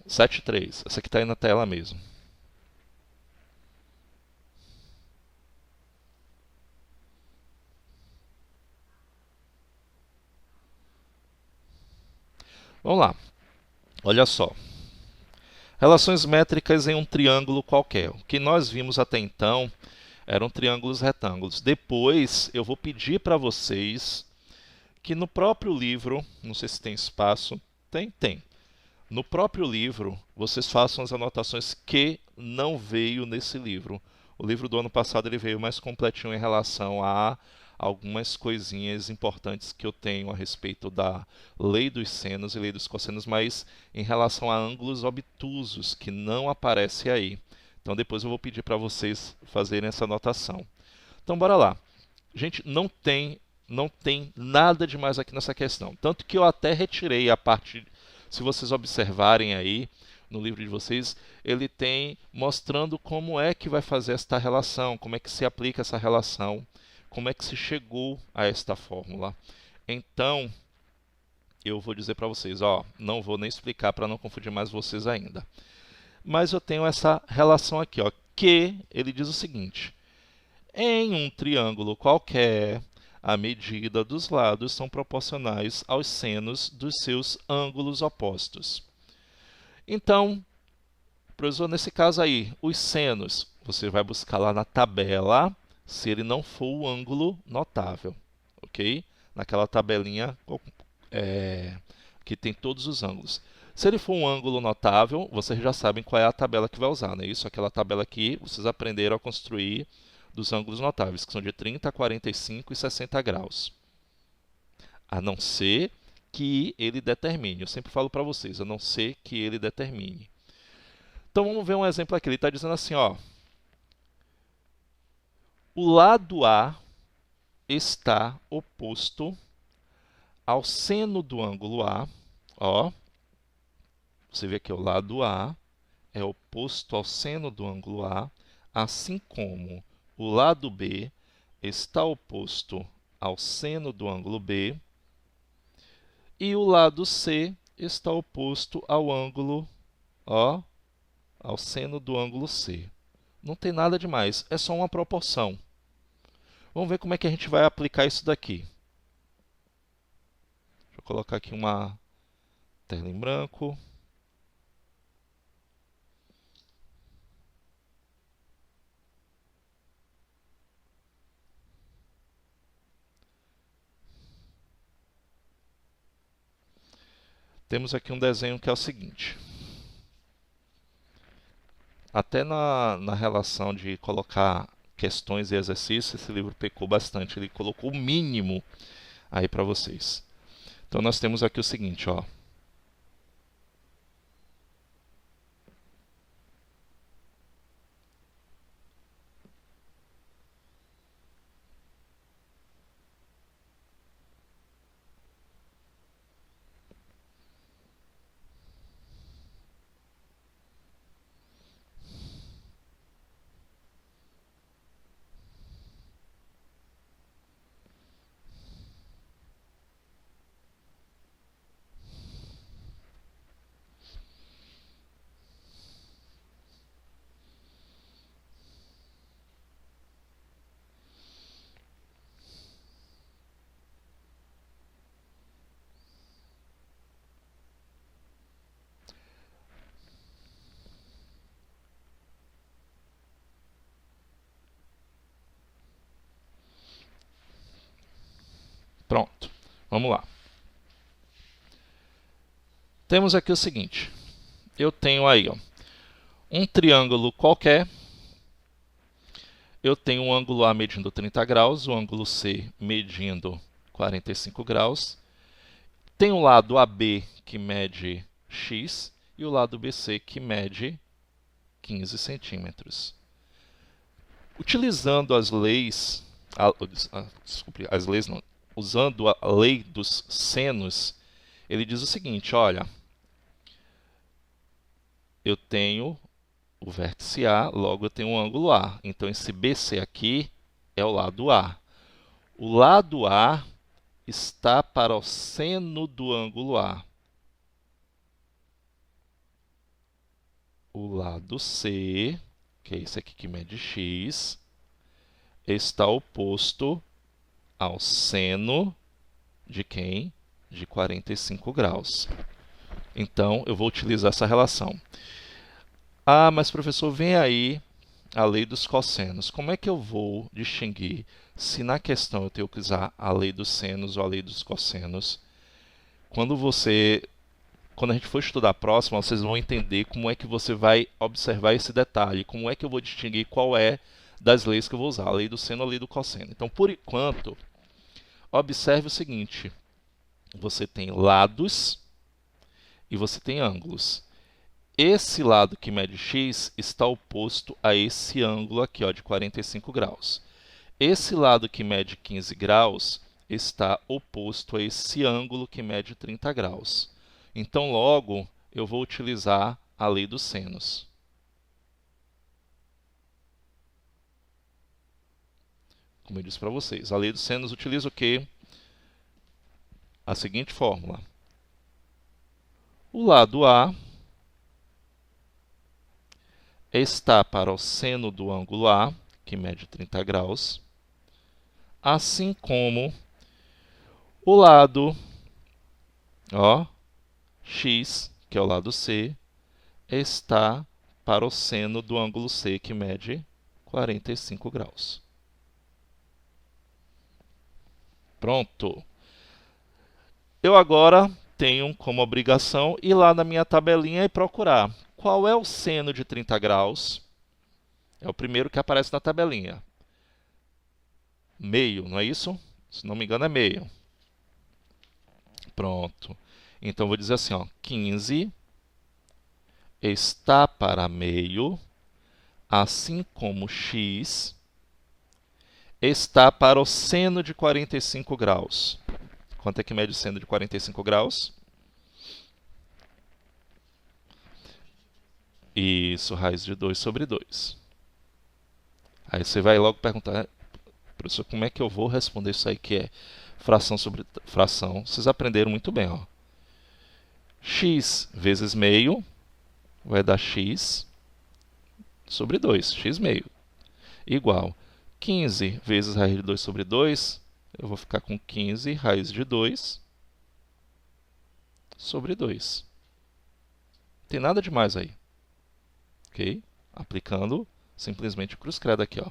7,3. Essa aqui está aí na tela mesmo. Vamos lá. Olha só. Relações métricas em um triângulo qualquer. O que nós vimos até então eram triângulos retângulos. Depois eu vou pedir para vocês que no próprio livro, não sei se tem espaço, tem. No próprio livro, vocês façam as anotações que não veio nesse livro. O livro do ano passado ele veio mais completinho em relação a algumas coisinhas importantes que eu tenho a respeito da lei dos senos e lei dos cossenos, mas em relação a ângulos obtusos, que não aparece aí. Então depois eu vou pedir para vocês fazerem essa anotação. Então bora lá. Gente, não tem nada demais aqui nessa questão. Tanto que eu até retirei a parte, se vocês observarem aí no livro de vocês, ele tem mostrando como é que vai fazer esta relação, como é que se aplica essa relação, como é que se chegou a esta fórmula. Então, eu vou dizer para vocês, ó, não vou nem explicar para não confundir mais vocês ainda. Mas eu tenho essa relação aqui, ó, que ele diz o seguinte: em um triângulo qualquer, a medida dos lados são proporcionais aos senos dos seus ângulos opostos. Então, professor, nesse caso aí, os senos, você vai buscar lá na tabela se ele não for o ângulo notável, ok? Naquela tabelinha que tem todos os ângulos. Se ele for um ângulo notável, vocês já sabem qual é a tabela que vai usar, né? Isso, aquela tabela que vocês aprenderam a construir dos ângulos notáveis, que são de 30, 45 e 60 graus. A não ser que ele determine. Eu sempre falo para vocês, a não ser que ele determine. Então vamos ver um exemplo aqui. Ele está dizendo assim, ó. O lado A está oposto ao seno do ângulo A. Ó, você vê que o lado A é oposto ao seno do ângulo A, assim como o lado B está oposto ao seno do ângulo B e o lado C está oposto ao ângulo, ó, ao seno do ângulo C. Não tem nada demais, é só uma proporção. Vamos ver como é que a gente vai aplicar isso daqui. Deixa eu colocar aqui uma tela em branco. Temos aqui um desenho que é o seguinte. Até na relação de colocar questões e exercícios, esse livro pecou bastante. Ele colocou o mínimo aí para vocês. Então nós temos aqui o seguinte, ó. Pronto, vamos lá. Temos aqui o seguinte. Eu tenho aí, ó, um triângulo qualquer. Eu tenho um ângulo A medindo 30 graus, o ângulo C medindo 45 graus. Tem o lado AB que mede x e o lado BC que mede 15 centímetros. Utilizando as leis, desculpe, as leis não, usando a lei dos senos, ele diz o seguinte, olha, eu tenho o vértice A, logo eu tenho um ângulo A. Então, esse BC aqui é o lado A. O lado A está para o seno do ângulo A. o lado C, que é esse aqui que mede x, está oposto ao seno de quem? De 45 graus. Então, eu vou utilizar essa relação. Ah, mas professor, vem aí a lei dos cossenos. Como é que eu vou distinguir se na questão eu tenho que usar a lei dos senos ou a lei dos cossenos? Quando a gente for estudar a próxima, vocês vão entender como é que você vai observar esse detalhe, como é que eu vou distinguir qual é das leis que eu vou usar, a lei do seno ou a lei do cosseno. Então, por enquanto, observe o seguinte, você tem lados e você tem ângulos. Esse lado que mede x está oposto a esse ângulo aqui, ó, de 45 graus. Esse lado que mede 15 graus está oposto a esse ângulo que mede 30 graus. Então, logo, eu vou utilizar a lei dos senos. Como eu disse para vocês, a lei dos senos utiliza o quê? A seguinte fórmula. O lado A está para o seno do ângulo A, que mede 30 graus, assim como o lado x, que é o lado C, está para o seno do ângulo C, que mede 45 graus. Pronto. Eu agora tenho como obrigação ir lá na minha tabelinha e procurar qual é o seno de 30 graus. É o primeiro que aparece na tabelinha. Meio, não é isso? Se não me engano, é meio. Pronto. Então, vou dizer assim, 15 está para meio, assim como x está para o seno de 45 graus. Quanto é que mede o seno de 45 graus? Isso, raiz de 2 sobre 2. Aí você vai logo perguntar, professor, como é que eu vou responder isso aí que é fração sobre fração? Vocês aprenderam muito bem, ó. X vezes meio vai dar x sobre 2, x meio, igual 15 vezes raiz de 2 sobre 2, eu vou ficar com 15 raiz de 2 sobre 2. Não tem nada demais aí. Ok? Aplicando simplesmente o cruz-credo aqui, ó.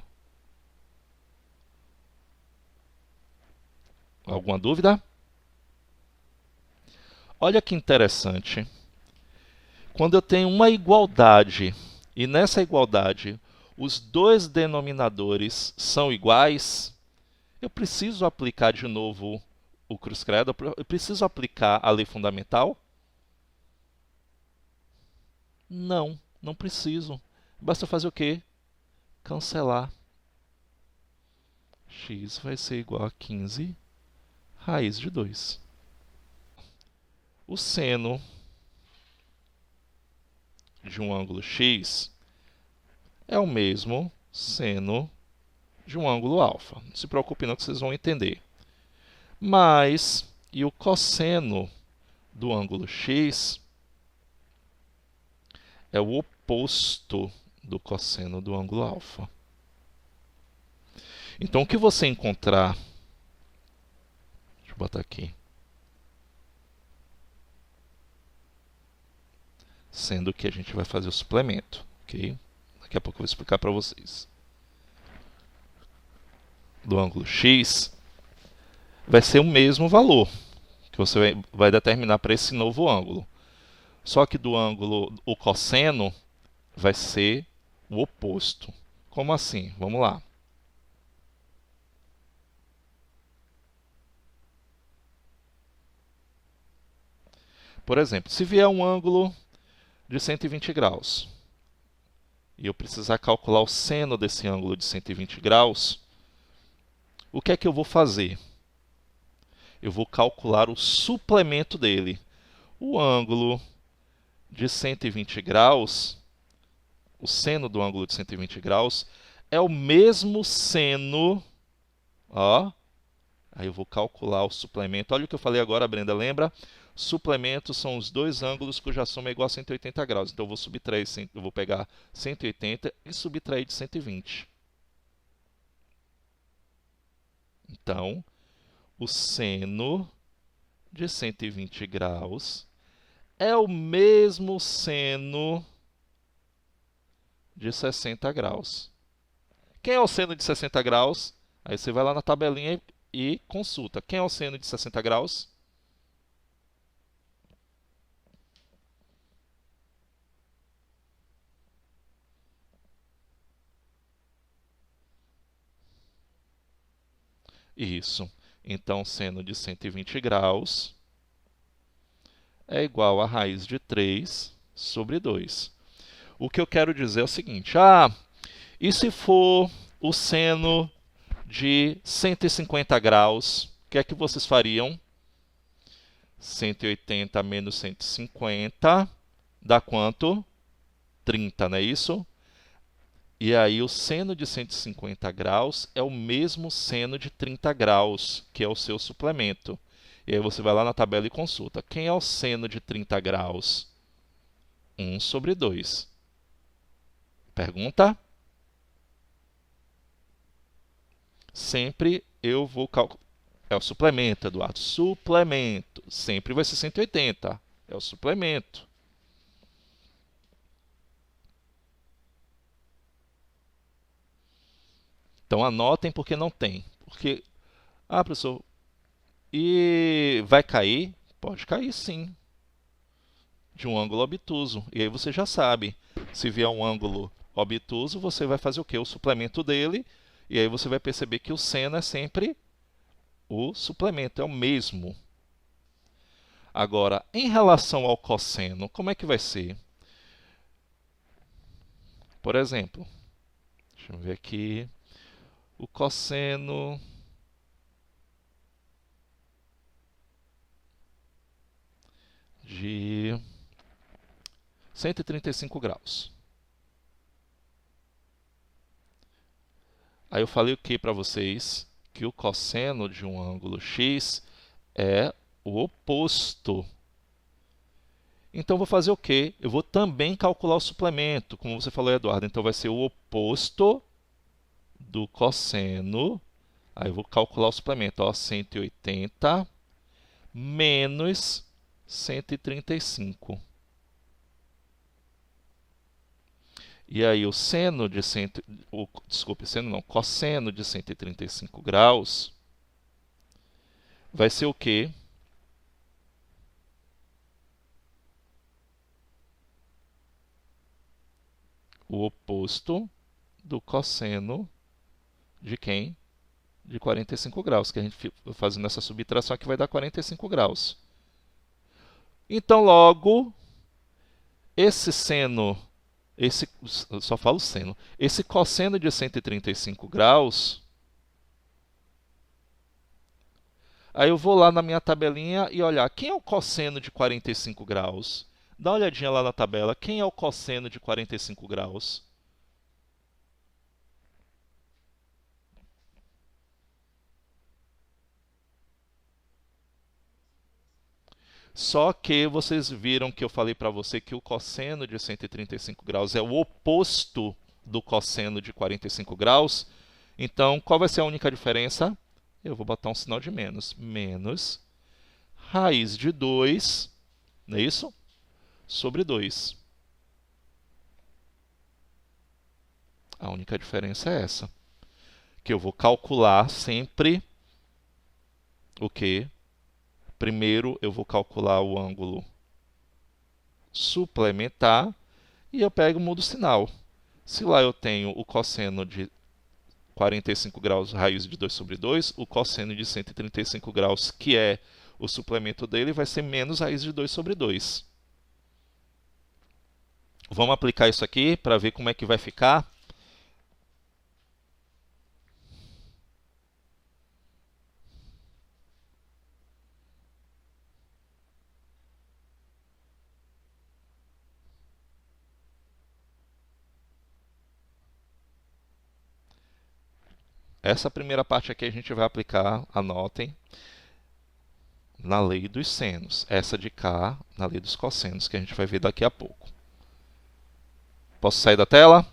Alguma dúvida? Olha que interessante. Quando eu tenho uma igualdade, e nessa igualdade os dois denominadores são iguais, eu preciso aplicar de novo o cruz-credo? Eu preciso aplicar a lei fundamental? Não, não preciso. Basta fazer o quê? Cancelar. X vai ser igual a 15 raiz de 2. O seno de um ângulo x é o mesmo seno de um ângulo alfa. Não se preocupe não que vocês vão entender. Mas, e o cosseno do ângulo x é o oposto do cosseno do ângulo alfa. Então, o que você encontrar... Deixa eu botar aqui. Sendo que a gente vai fazer o suplemento, ok? Daqui a pouco eu vou explicar para vocês. Do ângulo x vai ser o mesmo valor que você vai determinar para esse novo ângulo. Só que do ângulo, o cosseno vai ser o oposto. Como assim? Vamos lá. Por exemplo, se vier um ângulo de 120 graus e eu precisar calcular o seno desse ângulo de 120 graus, o que é que eu vou fazer? Eu vou calcular o suplemento dele. O ângulo de 120 graus, o seno do ângulo de 120 graus, é o mesmo seno, ó. Aí eu vou calcular o suplemento. Olha o que eu falei agora, Brenda, lembra? Suplemento são os dois ângulos cuja soma é igual a 180 graus. Então, eu vou pegar 180 e subtrair de 120. Então, o seno de 120 graus é o mesmo seno de 60 graus. Quem é o seno de 60 graus? Aí você vai lá na tabelinha e consulta. Quem é o seno de 60 graus? Isso. Então, seno de 120 graus é igual a raiz de 3 sobre 2. O que eu quero dizer é o seguinte. E se for o seno de 150 graus, o que é que vocês fariam? 180 menos 150 dá quanto? 30, não é isso? E aí o seno de 150 graus é o mesmo seno de 30 graus, que é o seu suplemento. E aí você vai lá na tabela e consulta. Quem é o seno de 30 graus? 1 sobre 2. Pergunta? Sempre eu vou calcular. É o suplemento, Eduardo. Suplemento. Sempre vai ser 180. É o suplemento. Então anotem porque não tem. Porque, professor, e vai cair? Pode cair sim, de um ângulo obtuso. E aí você já sabe, se vier um ângulo obtuso, você vai fazer o quê? O suplemento dele, e aí você vai perceber que o seno é sempre o suplemento, é o mesmo. Agora, em relação ao cosseno, como é que vai ser? Por exemplo, deixa eu ver aqui, o cosseno de 135 graus. Aí eu falei o que para vocês? Que o cosseno de um ângulo x é o oposto. Então, eu vou fazer o quê? Eu vou também calcular o suplemento, como você falou, Eduardo. Então, vai ser o oposto do cosseno. Aí, eu vou calcular o suplemento. 180 menos 135. E aí, o seno de cosseno de 135 graus vai ser o quê? O oposto do cosseno de quem? De 45 graus, que a gente fazendo essa subtração aqui vai dar 45 graus. Então, logo, esse seno, só falo seno, esse cosseno de 135 graus, aí eu vou lá na minha tabelinha e olhar, quem é o cosseno de 45 graus? Dá uma olhadinha lá na tabela, quem é o cosseno de 45 graus? Só que vocês viram que eu falei para você que o cosseno de 135 graus é o oposto do cosseno de 45 graus. Então, qual vai ser a única diferença? Eu vou botar um sinal de menos. Menos raiz de 2, não é isso? Sobre 2. A única diferença é essa. Que eu vou calcular sempre o quê? Primeiro, eu vou calcular o ângulo suplementar e eu pego e mudo o sinal. Se lá eu tenho o cosseno de 45 graus, raiz de 2 sobre 2, o cosseno de 135 graus, que é o suplemento dele, vai ser menos raiz de 2 sobre 2. Vamos aplicar isso aqui para ver como é que vai ficar. Essa primeira parte aqui a gente vai aplicar, anotem. na lei dos senos. Essa de cá, na lei dos cossenos, que a gente vai ver daqui a pouco. Posso sair da tela?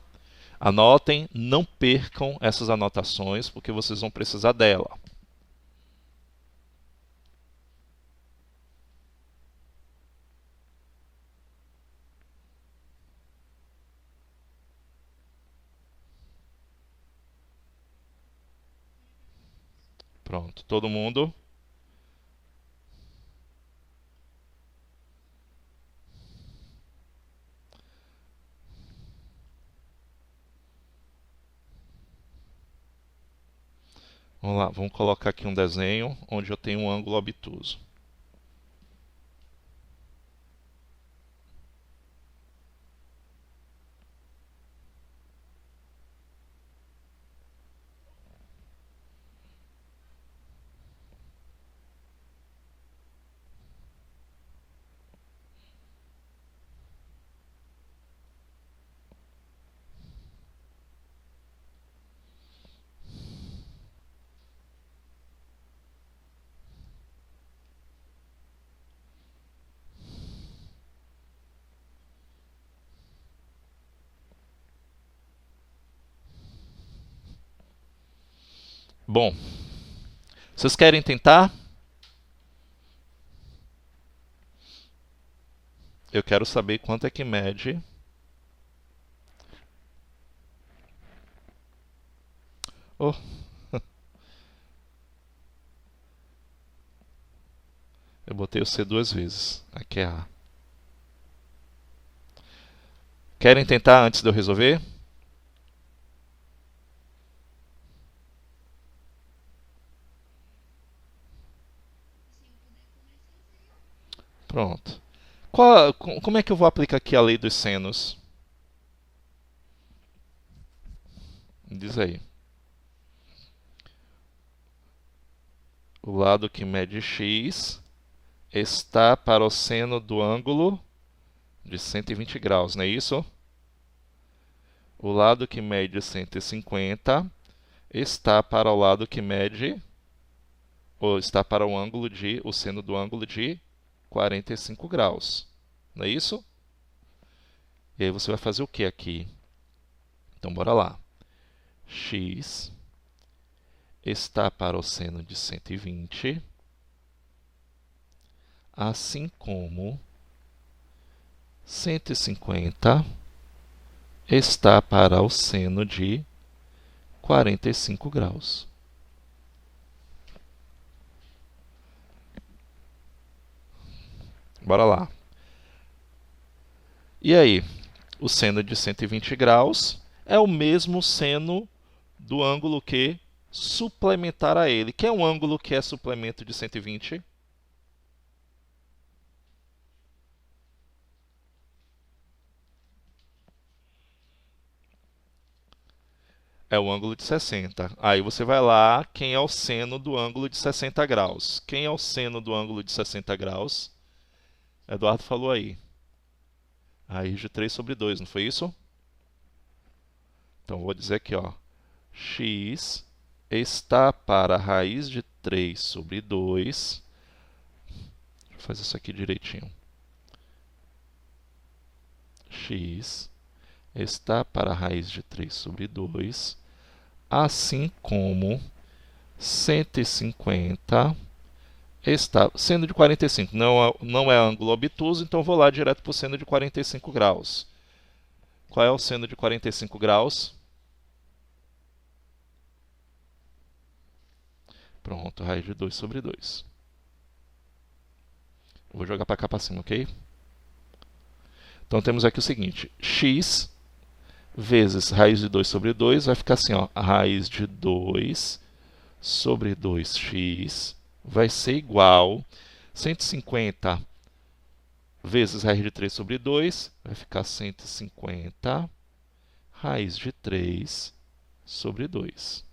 Anotem, não percam essas anotações, porque vocês vão precisar dela. Pronto, todo mundo? Vamos lá, vamos colocar aqui um desenho onde eu tenho um ângulo obtuso. Bom, vocês querem tentar? Eu quero saber quanto é que mede. Oh. Eu botei o C duas vezes. Aqui é A. Querem tentar antes de eu resolver? Pronto. Como é que eu vou aplicar aqui a lei dos senos? Diz aí. O lado que mede x está para o seno do ângulo de 120 graus, não é isso? O lado que mede 150 está para o lado que mede, ou está para o seno do ângulo de 45 graus, não é isso? E aí você vai fazer o que aqui? Então, bora lá. X está para o seno de 120, assim como 150 está para o seno de 45 graus. Bora lá. E aí? O seno de 120 graus é o mesmo seno do ângulo que suplementar a ele. Que é um ângulo que é suplemento de 120? É o ângulo de 60. Aí você vai lá, quem é o seno do ângulo de 60 graus? Quem é o seno do ângulo de 60 graus? Eduardo falou aí. Raiz de 3 sobre 2, não foi isso? Então vou dizer aqui, ó. X está para a raiz de 3 sobre 2. Deixa eu fazer isso aqui direitinho. X está para a raiz de 3 sobre 2, assim como 150 está... Seno de 45 não é ângulo obtuso, então vou lá direto para o seno de 45 graus. Qual é o seno de 45 graus? Pronto, raiz de 2 sobre 2. Vou jogar para cá para cima, ok? Então temos aqui o seguinte, x vezes raiz de 2 sobre 2 vai ficar assim, ó, a raiz de 2 sobre 2x vai ser igual 150 vezes raiz de 3 sobre 2, vai ficar 150 raiz de 3 sobre 2.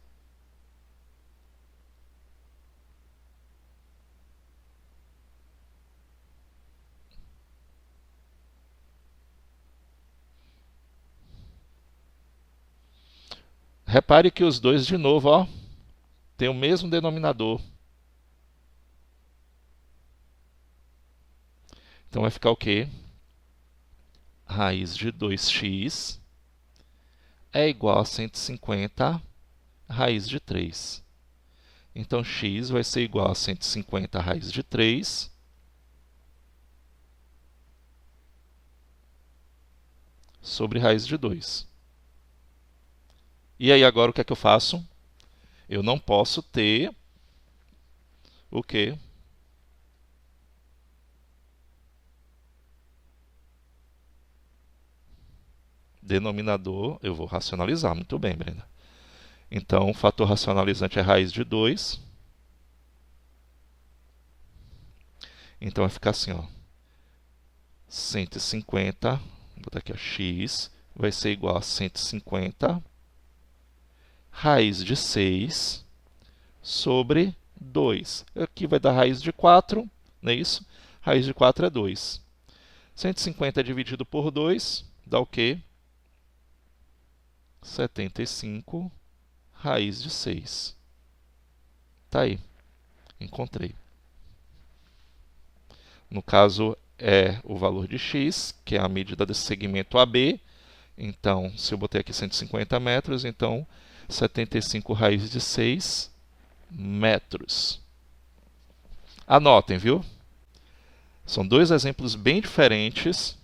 Repare que os dois, de novo, ó, têm o mesmo denominador. Então vai ficar o quê? Raiz de 2x é igual a 150 raiz de 3. Então, x vai ser igual a 150 raiz de 3 sobre raiz de 2. E aí, agora, o que é que eu faço? Eu não posso ter o quê? Denominador, eu vou racionalizar. Muito bem, Brenda. Então, o fator racionalizante é raiz de 2. Então, vai ficar assim, ó. 150, vou botar aqui, ó, x, vai ser igual a 150 raiz de 6 sobre 2. Aqui vai dar raiz de 4, não é isso? Raiz de 4 é 2. 150 dividido por 2 dá o quê? 75 raiz de 6. Tá aí, encontrei. No caso, é o valor de x, que é a medida desse segmento AB. Então, se eu botei aqui 150 metros, então 75 raiz de 6 metros. Anotem, viu? São dois exemplos bem diferentes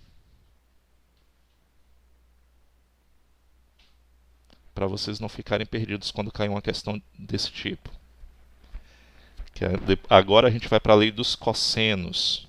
para vocês não ficarem perdidos quando cair uma questão desse tipo. Agora a gente vai para a lei dos cossenos.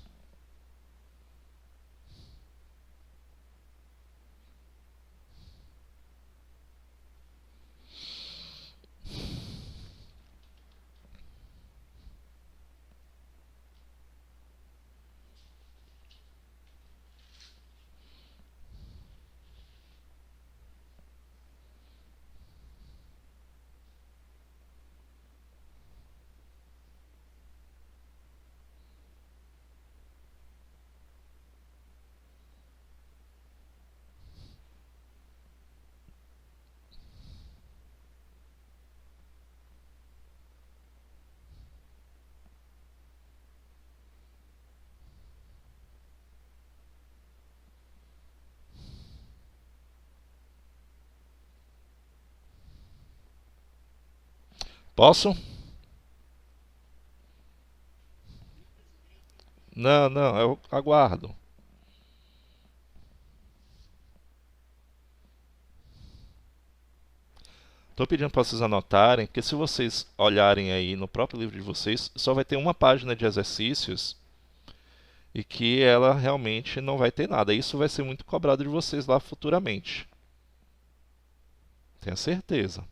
Posso? Não, não, eu aguardo. Estou pedindo para vocês anotarem, porque se vocês olharem aí no próprio livro de vocês, só vai ter uma página de exercícios e que ela realmente não vai ter nada. Isso vai ser muito cobrado de vocês lá futuramente. Tenha certeza.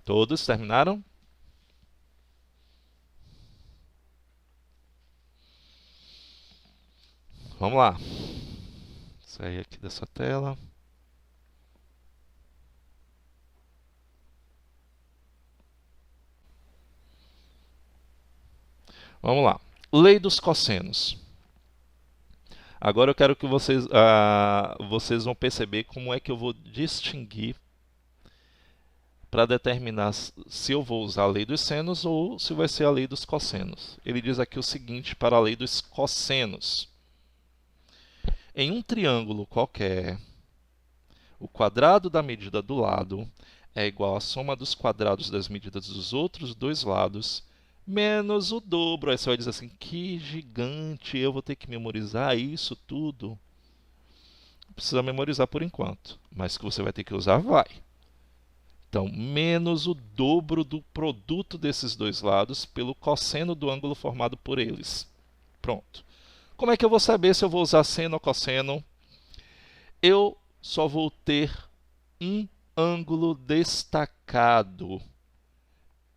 Todos terminaram? Vamos lá. Sair aqui dessa tela. Vamos lá. Lei dos cossenos. Agora eu quero que vocês vão perceber como é que eu vou distinguir para determinar se eu vou usar a lei dos senos ou se vai ser a lei dos cossenos. Ele diz aqui o seguinte para a lei dos cossenos. Em um triângulo qualquer, o quadrado da medida do lado é igual à soma dos quadrados das medidas dos outros dois lados, menos o dobro. Aí você vai dizer assim, que gigante, eu vou ter que memorizar isso tudo? Não precisa memorizar por enquanto, mas que você vai ter que usar, vai. Então, menos o dobro do produto desses dois lados pelo cosseno do ângulo formado por eles. Pronto. Como é que eu vou saber se eu vou usar seno ou cosseno? Eu só vou ter um ângulo destacado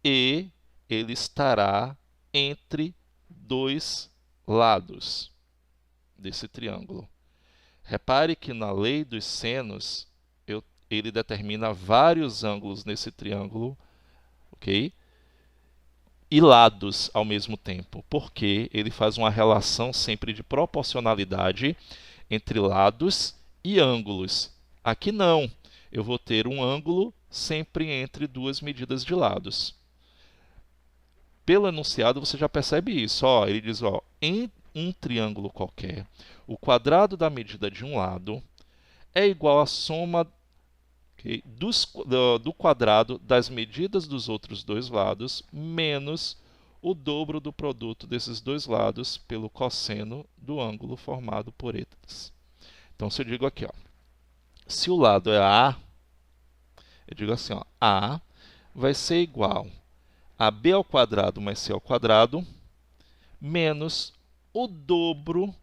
e ele estará entre dois lados desse triângulo. Repare que na lei dos senos, ele determina vários ângulos nesse triângulo, ok? E lados ao mesmo tempo, porque ele faz uma relação sempre de proporcionalidade entre lados e ângulos. Aqui não, eu vou ter um ângulo sempre entre duas medidas de lados. Pelo enunciado você já percebe isso. Ó, ele diz, ó, em um triângulo qualquer, o quadrado da medida de um lado é igual à soma do quadrado das medidas dos outros dois lados menos o dobro do produto desses dois lados pelo cosseno do ângulo formado por eles. Então, se eu digo aqui, ó, se o lado é A, eu digo assim, ó, A vai ser igual a B ao quadrado mais C ao quadrado menos o dobro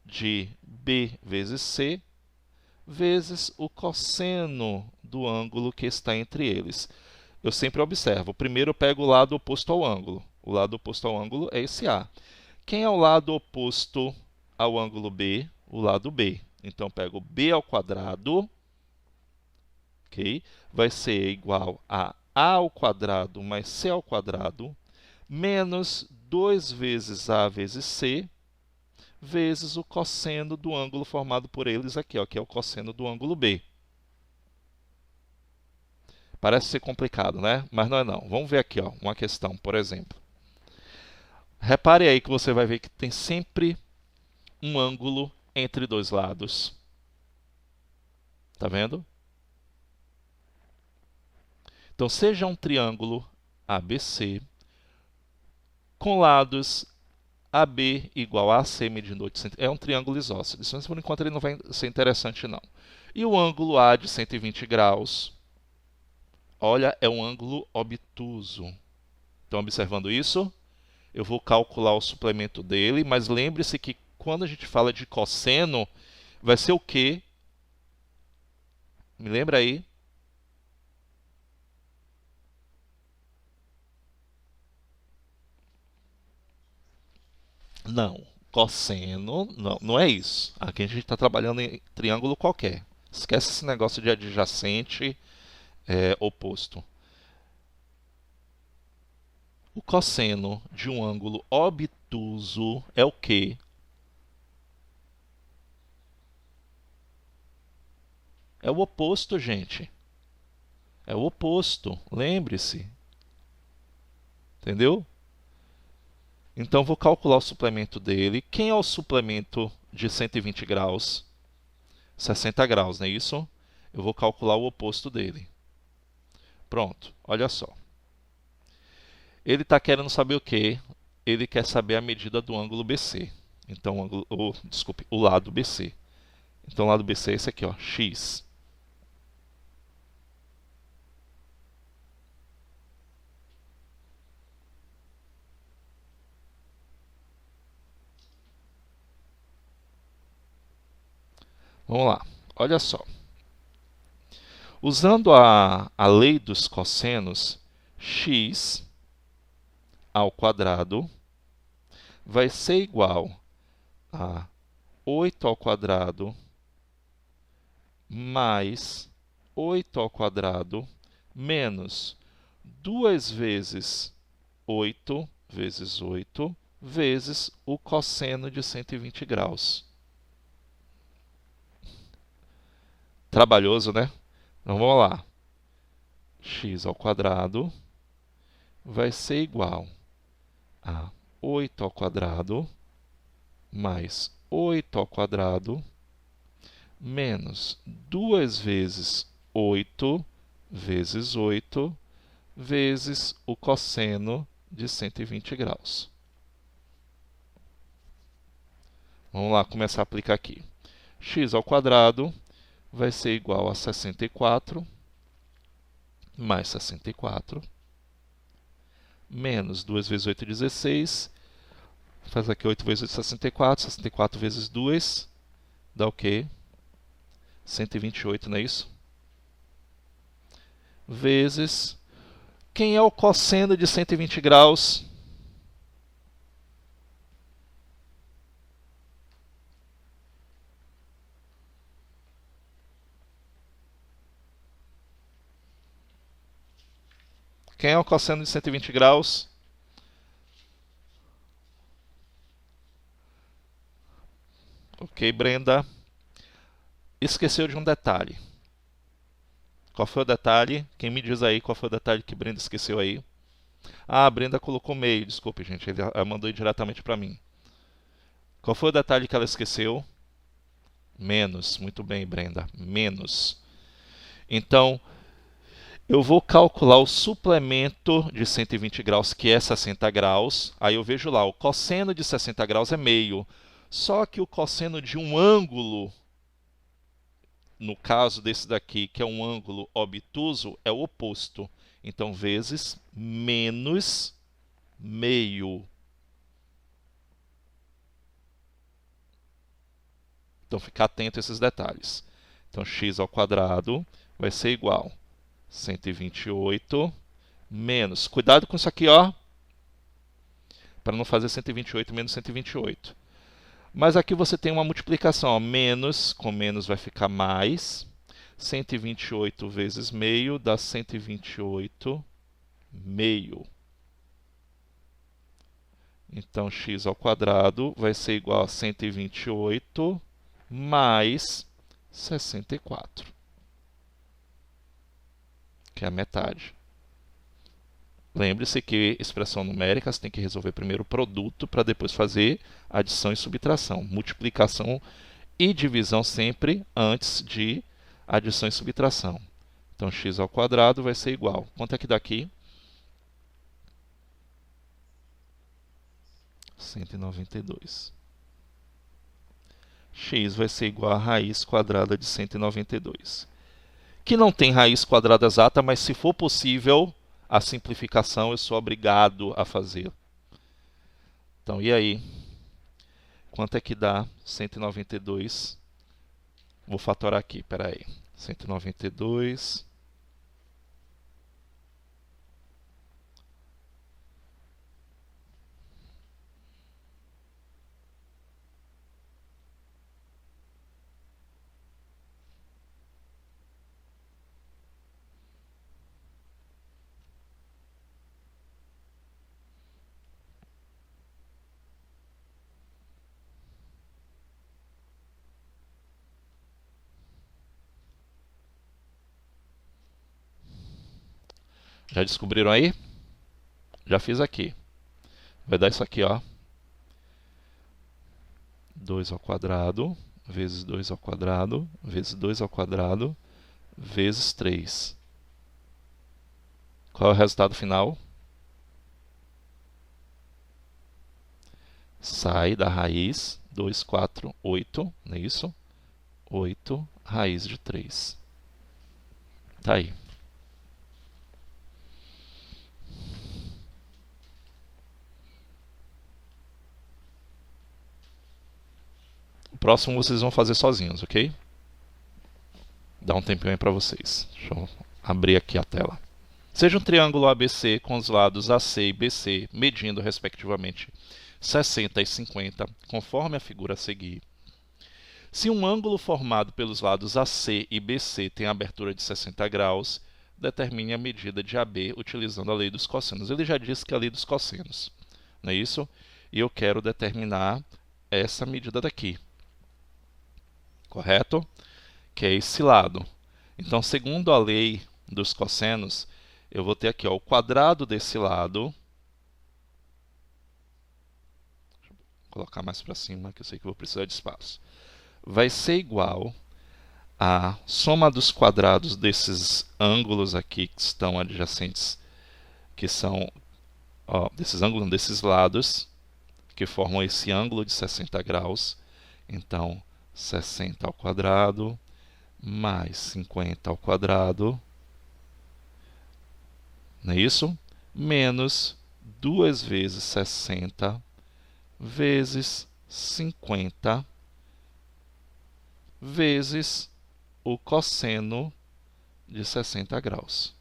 de B vezes C vezes o cosseno do ângulo que está entre eles. Eu sempre observo, primeiro eu pego o lado oposto ao ângulo. O lado oposto ao ângulo é esse A. Quem é o lado oposto ao ângulo B? O lado B. Então, eu pego B ao quadrado, okay? Vai ser igual a ao quadrado mais C ao quadrado, menos 2 vezes A vezes C, vezes o cosseno do ângulo formado por eles aqui, ó, que é o cosseno do ângulo B. Parece ser complicado, né? Mas não é não. Vamos ver aqui, ó, uma questão, por exemplo. Repare aí que você vai ver que tem sempre um ângulo entre dois lados. Tá vendo? Então, seja um triângulo ABC com lados AB igual a AC medindo 8 centímetros. É um triângulo isósceles, mas por enquanto ele não vai ser interessante, não. E o ângulo A de 120 graus, olha, é um ângulo obtuso. Estão observando isso? Eu vou calcular o suplemento dele, mas lembre-se que quando a gente fala de cosseno, vai ser o quê? Me lembra aí? Não, cosseno, não é isso. Aqui a gente está trabalhando em triângulo qualquer. Esquece esse negócio de adjacente oposto. O cosseno de um ângulo obtuso é o quê? É o oposto, gente. É o oposto, lembre-se. Entendeu? Então, vou calcular o suplemento dele. Quem é o suplemento de 120 graus? 60 graus, não é isso? Eu vou calcular o oposto dele. Pronto, olha só. Ele está querendo saber o quê? Ele quer saber a medida do ângulo BC. Então, desculpe, o lado BC. Então, o lado BC é esse aqui, ó, x. Vamos lá, olha só. Usando a lei dos cossenos, x ao quadrado vai ser igual a 8 ao quadrado mais 8 ao quadrado menos 2 vezes 8 vezes 8 vezes o cosseno de 120 graus. Trabalhoso, né? Então, vamos lá. X ao quadrado vai ser igual a 8 ao quadrado mais 8 ao quadrado menos 2 vezes 8 vezes 8 vezes o cosseno de 120 graus. Vamos lá começar a aplicar aqui. X ao quadrado vai ser igual a 64 mais 64 menos 2 vezes 8 é 16. Faz aqui 8 vezes 8 é 64. 64 vezes 2 dá o quê? 128, não é isso? Vezes... Quem é o cosseno de 120 graus? Quem é o cosseno de 120 graus? Ok, Brenda. Esqueceu de um detalhe. Qual foi o detalhe? Quem me diz aí qual foi o detalhe que Brenda esqueceu aí? Ah, a Brenda colocou meio. Desculpe, gente. Ela mandou diretamente para mim. Qual foi o detalhe que ela esqueceu? Menos. Muito bem, Brenda. Menos. Então, eu vou calcular o suplemento de 120 graus, que é 60 graus. Aí eu vejo lá, o cosseno de 60 graus é meio. Só que o cosseno de um ângulo, no caso desse daqui, que é um ângulo obtuso, é o oposto. Então, vezes menos meio. Então, ficar atento a esses detalhes. Então, x ao quadrado vai ser igual a 128 menos... Cuidado com isso aqui, ó, para não fazer 128 menos 128. Mas aqui você tem uma multiplicação, ó, menos, com menos vai ficar mais. 128 vezes meio dá 128 meio. Então, x ao quadrado vai ser igual a 128 mais 64, que é a metade. Lembre-se que expressão numérica você tem que resolver primeiro o produto para depois fazer adição e subtração. Multiplicação e divisão sempre antes de adição e subtração. Então, x ao quadrado vai ser igual. Quanto é que dá aqui? 192. X vai ser igual a raiz quadrada de 192. Que não tem raiz quadrada exata, mas se for possível, a simplificação eu sou obrigado a fazer. Então, e aí? Quanto é que dá 192? Vou fatorar aqui, espera aí. 192... Já descobriram aí? Já fiz aqui. Vai dar isso aqui, ó. 2 ao quadrado, vezes 2 ao quadrado, vezes 2 ao quadrado, vezes 3. Qual é o resultado final? Sai da raiz 2, 4, 8, não é isso? 8 raiz de 3. Tá aí. O próximo vocês vão fazer sozinhos, ok? Dá um tempinho aí para vocês. Deixa eu abrir aqui a tela. Seja um triângulo ABC com os lados AC e BC medindo respectivamente 60 e 50, conforme a figura a seguir. Se um ângulo formado pelos lados AC e BC tem abertura de 60 graus, determine a medida de AB utilizando a lei dos cossenos. Ele já disse que é a lei dos cossenos, não é isso? E eu quero determinar essa medida daqui, correto? Que é esse lado. Então, segundo a lei dos cossenos, eu vou ter aqui, ó, o quadrado desse lado. Deixa eu colocar mais para cima, que eu sei que eu vou precisar de espaço. Vai ser igual a soma dos quadrados desses ângulos aqui que estão adjacentes, que são, ó, desses ângulos, desses lados, que formam esse ângulo de 60 graus. Então, 60 ao quadrado mais 50 ao quadrado, não é isso? Menos 2 vezes 60 vezes 50 vezes o cosseno de 60 graus.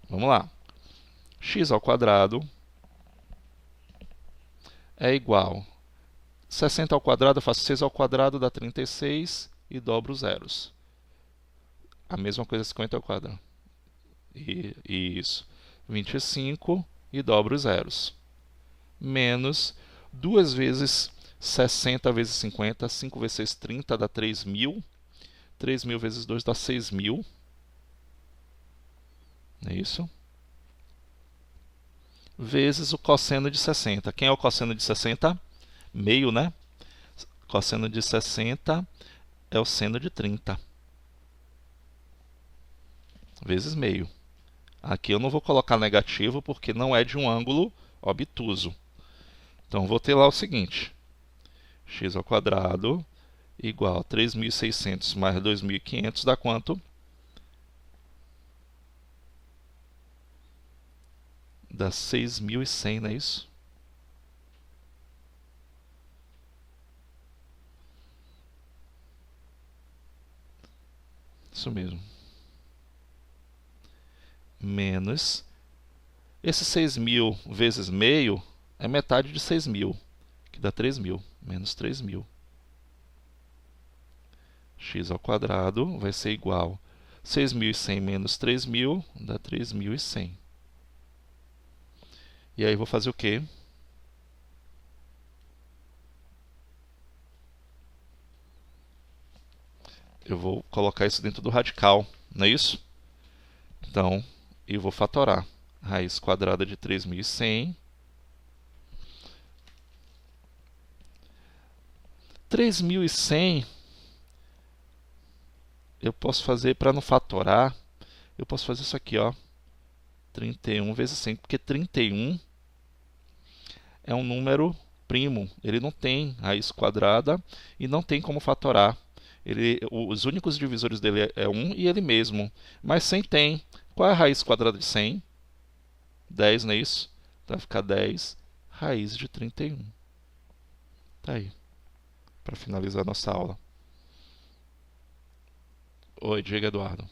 Vamos lá. X ao quadrado é igual a 60 ao quadrado, eu faço 6 ao quadrado, dá 36 e dobro os zeros. A mesma coisa 50 ao quadrado. Isso. 25 e dobro os zeros. Menos 2 vezes 60 vezes 50. 5 vezes 6, 30, dá 3.000. 3.000 vezes 2 dá 6.000. É isso? Vezes o cosseno de 60. Quem é o cosseno de 60? Meio, né? Cosseno de 60 é o seno de 30. Vezes meio. Aqui eu não vou colocar negativo porque não é de um ângulo obtuso. Então vou ter lá o seguinte: x ao quadrado igual a 3.600 mais 2.500 dá quanto? Dá 6.100, não é isso? Isso mesmo. Menos. Esse 6.000 vezes meio é metade de 6.000, que dá 3.000. Menos 3.000. X ao quadrado vai ser igual a 6.100 menos 3.000, dá 3.100. E aí vou fazer o quê? Eu vou colocar isso dentro do radical, não é isso? Então, eu vou fatorar. Raiz quadrada de 3.100. 3.100 eu posso fazer, para não fatorar, eu posso fazer isso aqui, ó. 31 vezes 100, porque 31 é um número primo. Ele não tem raiz quadrada e não tem como fatorar. Os únicos divisores dele é 1 e ele mesmo. Mas 100 tem. Qual é a raiz quadrada de 100? 10, não é isso? Então vai ficar 10 raiz de 31. Tá aí, para finalizar nossa aula. Oi, Diego Eduardo.